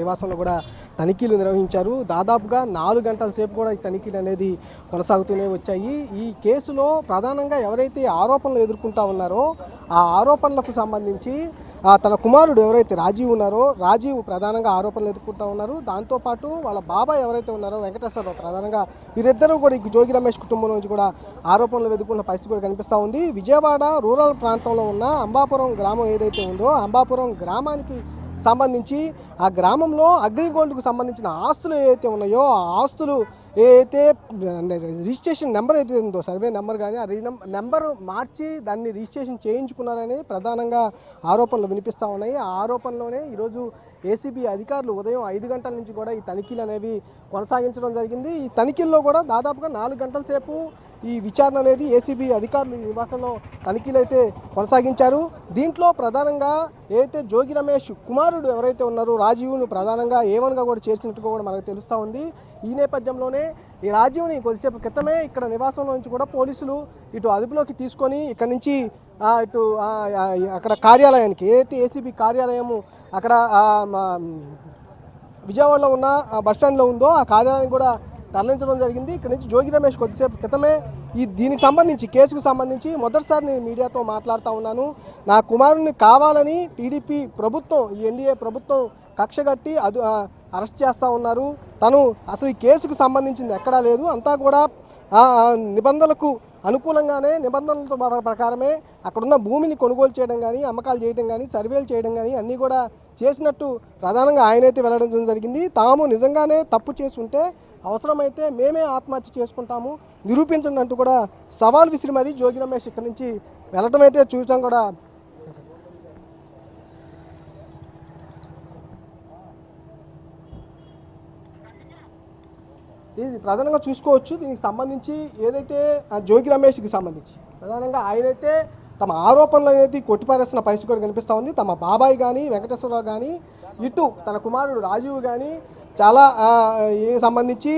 నివాసంలో కూడా తనిఖీలు నిర్వహించారు. దాదాపుగా 4 గంటల సేపు కూడా ఈ తనిఖీలు అనేది కొనసాగుతూనే వచ్చాయి. ఈ కేసులో ప్రధానంగా ఎవరైతే ఆరోపణలు ఎదుర్కొంటా ఉన్నారో ఆ ఆరోపణలకు సంబంధించి తన కుమారుడు ఎవరైతే రాజీవ్ ఉన్నారో రాజీవ్ ప్రధానంగా ఆరోపణలు ఎదుర్కొంటూ ఉన్నారు. దాంతోపాటు వాళ్ళ బాబాయ్ ఎవరైతే ఉన్నారో వెంకటేశ్వరరావు ప్రధానంగా వీరిద్దరూ కూడా ఈ జోగి రమేష్ కుటుంబం నుంచి కూడా ఆరోపణలు ఎదుర్కొన్న పరిస్థితి కూడా కనిపిస్తూ ఉంది. విజయవాడ రూరల్ ప్రాంతంలో ఉన్న అంబాపురం గ్రామం ఏదైతే ఉందో అంబాపురం గ్రామానికి సంబంధించి ఆ గ్రామంలో అగ్రిగోల్డ్కు సంబంధించిన ఆస్తులు ఏవైతే ఉన్నాయో ఆ ఆస్తులు ఏదైతే రిజిస్ట్రేషన్ నెంబర్ అయితే ఉందో సర్వే నెంబర్ కానీ ఆ నెంబర్ మార్చి దాన్ని రిజిస్ట్రేషన్ చేయించుకున్నారని ప్రధానంగా ఆరోపణలు వినిపిస్తూ ఉన్నాయి. ఆ ఆరోపణలోనే ఈరోజు ఏసీబీ అధికారులు ఉదయం 5 గంటల నుంచి కూడా ఈ తనిఖీలు అనేవి కొనసాగించడం జరిగింది. ఈ తనిఖీల్లో కూడా దాదాపుగా 4 గంటల సేపు ఈ విచారణ అనేది ఏసీబీ అధికారులు ఈ నివాసంలో తనిఖీలు అయితే కొనసాగించారు. దీంట్లో ప్రధానంగా ఏదైతే జోగి రమేష్ కుమారుడు ఎవరైతే ఉన్నారో రాజీవ్ను ప్రధానంగా ఏవన్గా కూడా చేర్చినట్టుగా కూడా మనకు తెలుస్తూ ఉంది. ఈ నేపథ్యంలోనే ఈ రాజీవ్ని కొద్దిసేపు క్రితమే ఇక్కడ నివాసంలో నుంచి కూడా పోలీసులు ఇటు అదుపులోకి తీసుకొని ఇక్కడ నుంచి ఇటు అక్కడ కార్యాలయానికి ఏదైతే ఏసీబీ కార్యాలయము అక్కడ విజయవాడలో ఉన్న బస్టాండ్లో ఉందో ఆ కార్యాలయాన్ని కూడా తరలించడం జరిగింది. ఇక్కడ నుంచి జోగి రమేష్ కొద్దిసేపు క్రితమే దీనికి సంబంధించి కేసుకు సంబంధించి మొదటిసారి నేను మీడియాతో మాట్లాడుతూ ఉన్నాను. నా కుమారుని కావాలని టీడీపీ ప్రభుత్వం ఈ ఎన్డీఏ ప్రభుత్వం కక్షగట్టి అరెస్ట్ చేస్తూ ఉన్నారు. తను అసలు ఈ కేసుకు సంబంధించింది ఎక్కడా లేదు, అంతా కూడా నిబంధనలకు అనుకూలంగానే నిబంధనలతో ప్రకారమే అక్కడున్న భూమిని కొనుగోలు చేయడం కానీ అమ్మకాలు చేయడం కానీ సర్వేలు చేయడం కానీ అన్నీ కూడా చేసినట్టు ప్రధానంగా ఆయనైతే వెల్లడించడం జరిగింది. తాము నిజంగానే తప్పు చేసుంటే అవసరమైతే మేమే ఆత్మహత్య చేసుకుంటాము నిరూపించండి అంటూ కూడా సవాల్ విసిరి మరీ జోగి రమేష్ ఇక్కడి నుంచి వెళ్ళడం అయితే చూసాం కూడా. ఇది ప్రధానంగా చూసుకోవచ్చు. దీనికి సంబంధించి ఏదైతే జోగి రమేష్కి సంబంధించి ప్రధానంగా ఆయనైతే తమ ఆరోపణలు అనేది కొట్టిపారేస్తున్న పరిస్థితి కూడా కనిపిస్తూ ఉంది. తమ బాబాయ్ కానీ వెంకటేశ్వరరావు కానీ ఇటు తన కుమారుడు రాజీవ్ కానీ చాలా సంబంధించి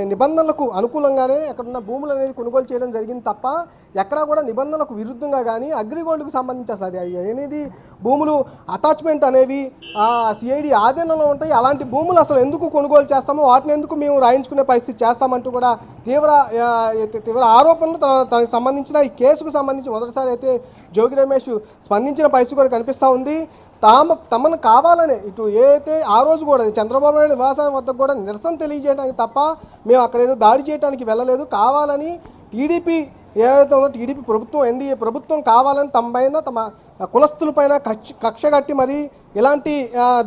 నిబంధనలకు అనుకూలంగానే అక్కడున్న భూములు అనేది కొనుగోలు చేయడం జరిగింది తప్ప ఎక్కడా కూడా నిబంధనలకు విరుద్ధంగా కానీ అగ్రిగోల్డ్కు సంబంధించి అసలు అది అనేది భూములు అటాచ్మెంట్ అనేవి సిఐడి ఆధీనంలో ఉంటాయి. అలాంటి భూములు అసలు ఎందుకు కొనుగోలు చేస్తామో వాటిని ఎందుకు మేము రాయించుకునే పరిస్థితి చేస్తామంటూ కూడా తీవ్ర ఆరోపణలు తనకు సంబంధించిన ఈ కేసుకు సంబంధించి మొదటిసారి అయితే జోగి రమేష్ స్పందించిన పరిస్థితి కూడా కనిపిస్తూ ఉంది. తమను కావాలనే ఇటు ఏదైతే ఆ రోజు కూడా చంద్రబాబు నాయుడు నివాసం వద్ద కూడా నిరసన తెలియజేయడానికి తప్ప మేము అక్కడ ఏదో దాడి చేయడానికి వెళ్ళలేదు, కావాలని టీడీపీ ఏదైతే ఉందో టీడీపీ ప్రభుత్వం ఎన్డీఏ ప్రభుత్వం కావాలని తమ పైన తమ కులస్తులపైన కక్ష కట్టి మరి ఇలాంటి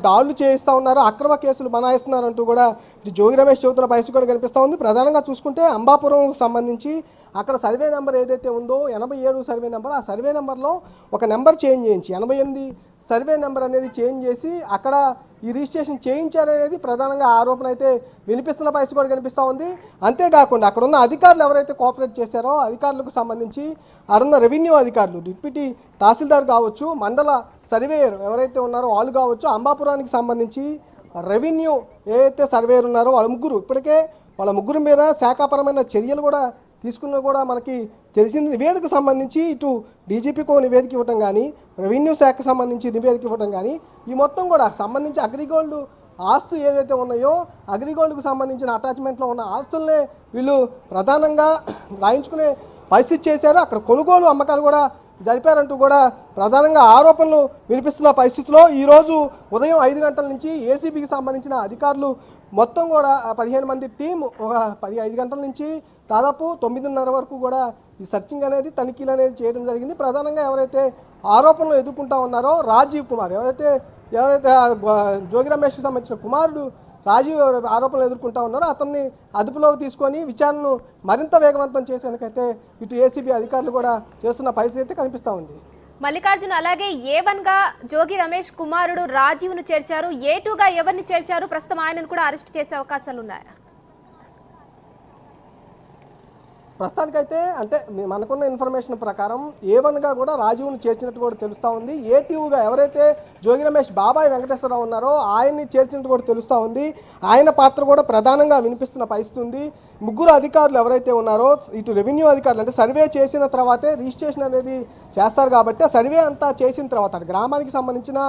దాడులు చేయిస్తూ ఉన్నారు, అక్రమ కేసులు బనాయిస్తున్నారంటూ కూడా ఇటు జోగి రమేష్ చెబుతున్న పరిస్థితి కూడా కనిపిస్తూ ఉంది. ప్రధానంగా చూసుకుంటే అంబాపురం సంబంధించి అక్కడ సర్వే నెంబర్ ఏదైతే ఉందో 87 సర్వే నెంబర్, ఆ సర్వే నెంబర్లో ఒక నెంబర్ చేంజ్ చేయించి 88 సర్వే నెంబర్ అనేది చేంజ్ చేసి అక్కడ ఈ రిజిస్ట్రేషన్ చేయించారనేది ప్రధానంగా ఆరోపణ అయితే వినిపిస్తున్న పరిస్థితి కూడా కనిపిస్తూ ఉంది. అంతేకాకుండా అక్కడ ఉన్న అధికారులు ఎవరైతే కోఆపరేట్ చేశారో అధికారులకు సంబంధించి అరున్న రెవెన్యూ అధికారులు డిప్యూటీ తహసీల్దార్ కావచ్చు, మండల సర్వేయర్ ఎవరైతే ఉన్నారో వాళ్ళు కావచ్చు, అంబాపురానికి సంబంధించి రెవెన్యూ ఏదైతే సర్వేయర్ ఉన్నారో వాళ్ళ ముగ్గురు మీద శాఖాపరమైన చర్యలు కూడా తీసుకున్న కూడా మనకి తెలిసిన నివేదికకు సంబంధించి ఇటు డీజీపీకో నివేదిక ఇవ్వటం కానీ రెవెన్యూ శాఖకు సంబంధించి నివేదిక ఇవ్వటం కానీ ఈ మొత్తం కూడా సంబంధించి అగ్రిగోల్డ్ ఆస్తు ఏదైతే ఉన్నాయో అగ్రిగోల్డ్కు సంబంధించిన అటాచ్మెంట్లో ఉన్న ఆస్తులనే వీళ్ళు ప్రధానంగా రాయించుకునే పరిస్థితి చేశారు. అక్కడ కొనుగోలు అమ్మకాలు కూడా జరిపారంటూ కూడా ప్రధానంగా ఆరోపణలు వినిపిస్తున్న పరిస్థితిలో ఈరోజు ఉదయం 5 గంటల నుంచి ఏసీబీకి సంబంధించిన అధికారులు మొత్తం కూడా 15 మంది టీం ఒక 5 గంటల నుంచి దాదాపు 9:30 వరకు కూడా ఈ సర్చింగ్ అనేది తనిఖీలు అనేది చేయడం జరిగింది. ప్రధానంగా ఎవరైతే ఆరోపణలు ఎదుర్కొంటా ఉన్నారో రాజీవ్ కుమార్ ఎవరైతే జోగి రమేష్కి సంబంధించిన కుమారుడు రాజీవ్ ఆరోపణలు ఎదుర్కొంటా ఉన్నారో అతన్ని అదుపులోకి తీసుకొని విచారణను మరింత వేగవంతం చేసేందుకైతే ఇటు ఏసీబీ అధికారులు కూడా చేస్తున్న పరిస్థితి అయితే కనిపిస్తూ ఉంది. మల్లికార్జున్, అలాగే A1గా జోగి రమేష్ కుమారుడు రాజీవ్ను చేర్చారు, A2గా ఎవరిని చేర్చారు, ప్రస్తుతం ఆయనను కూడా అరెస్ట్ చేసే అవకాశాలు ఉన్నాయా? ప్రస్తుతానికైతే అంటే మనకున్న ఇన్ఫర్మేషన్ ప్రకారం A1గా కూడా రాజీవ్ని చేర్చినట్టు కూడా తెలుస్తూ ఉంది. A2గా ఎవరైతే జోగి రమేష్ బాబాయ్ వెంకటేశ్వరరావు ఉన్నారో ఆయన్ని చేర్చినట్టు కూడా తెలుస్తూ ఉంది. ఆయన పాత్ర కూడా ప్రధానంగా వినిపిస్తున్న పరిస్థితి ఉంది. ముగ్గురు అధికారులు ఎవరైతే ఉన్నారో ఇటు రెవెన్యూ అధికారులు అంటే సర్వే చేసిన తర్వాతే రిజిస్ట్రేషన్ అనేది చేస్తారు కాబట్టి ఆ సర్వే అంతా చేసిన తర్వాత గ్రామానికి సంబంధించిన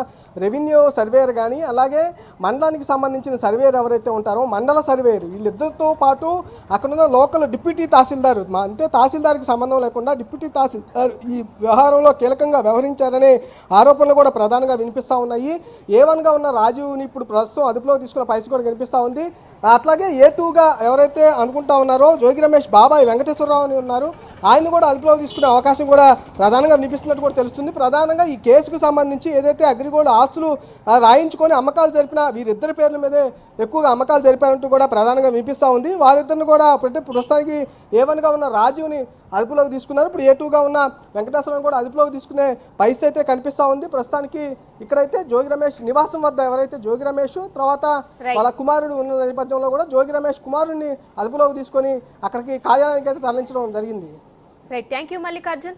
రెవెన్యూ సర్వేయర్ కానీ అలాగే మండలానికి సంబంధించిన సర్వేయర్ ఎవరైతే ఉంటారో మండల సర్వేయర్ వీళ్ళిద్దరితో పాటు అక్కడున్న లోకల్ డిప్యూటీ తహసీల్దార్ అంటే తహసీల్దార్కి సంబంధం లేకుండా డిప్యూటీ తహసీల్దార్ ఈ వ్యవహారంలో కీలకంగా వ్యవహరించారనే ఆరోపణలు కూడా ప్రధానంగా వినిపిస్తూ ఉన్నాయి. A1గా ఉన్న రాజీవ్ని ఇప్పుడు ప్రస్తుతం అదుపులో తీసుకున్న పరిస్థితి కూడా కనిపిస్తూ ఉంది. అట్లాగే A2గా ఎవరైతే అనుకుంటా ఉన్నారో జోగి రమేష్ బాబాయ్ వెంకటేశ్వరరావు అని ఉన్నారు ఆయన కూడా అదుపులో తీసుకునే అవకాశం కూడా ప్రధానంగా వినిపిస్తున్నట్టు కూడా తెలుస్తుంది. ప్రధానంగా ఈ కేసుకు సంబంధించి ఏదైతే అగ్రిగోల్డ్ ఆస్తులు రాయించుకొని అమ్మకాలు జరిపిన వీరిద్దరి పేర్ల మీదే ఎక్కువగా అమ్మకాలు జరిపారంటూ కూడా ప్రధానంగా వినిపిస్తూ ఉంది. వారిద్దరిని కూడా ప్రస్తుతానికి A1గా ఉన్న రాజీవ్ని అదుపులోకి తీసుకున్నారు. ఇప్పుడు A2గా ఉన్న వెంకటేశ్వరరావు కూడా అదుపులోకి తీసుకునే పరిస్థితి అయితే కనిపిస్తూ ఉంది. ప్రస్తుతానికి ఇక్కడైతే జోగి రమేష్ నివాసం వద్ద ఎవరైతే జోగి రమేష్ తర్వాత వాళ్ళ కుమారుడు ఉన్న నేపథ్యంలో కూడా జోగి రమేష్ కుమారుడిని అదుపులోకి తీసుకొని అక్కడికి కార్యాలయానికి అయితే తరలించడం జరిగింది. Right, thank you Mallikarjun.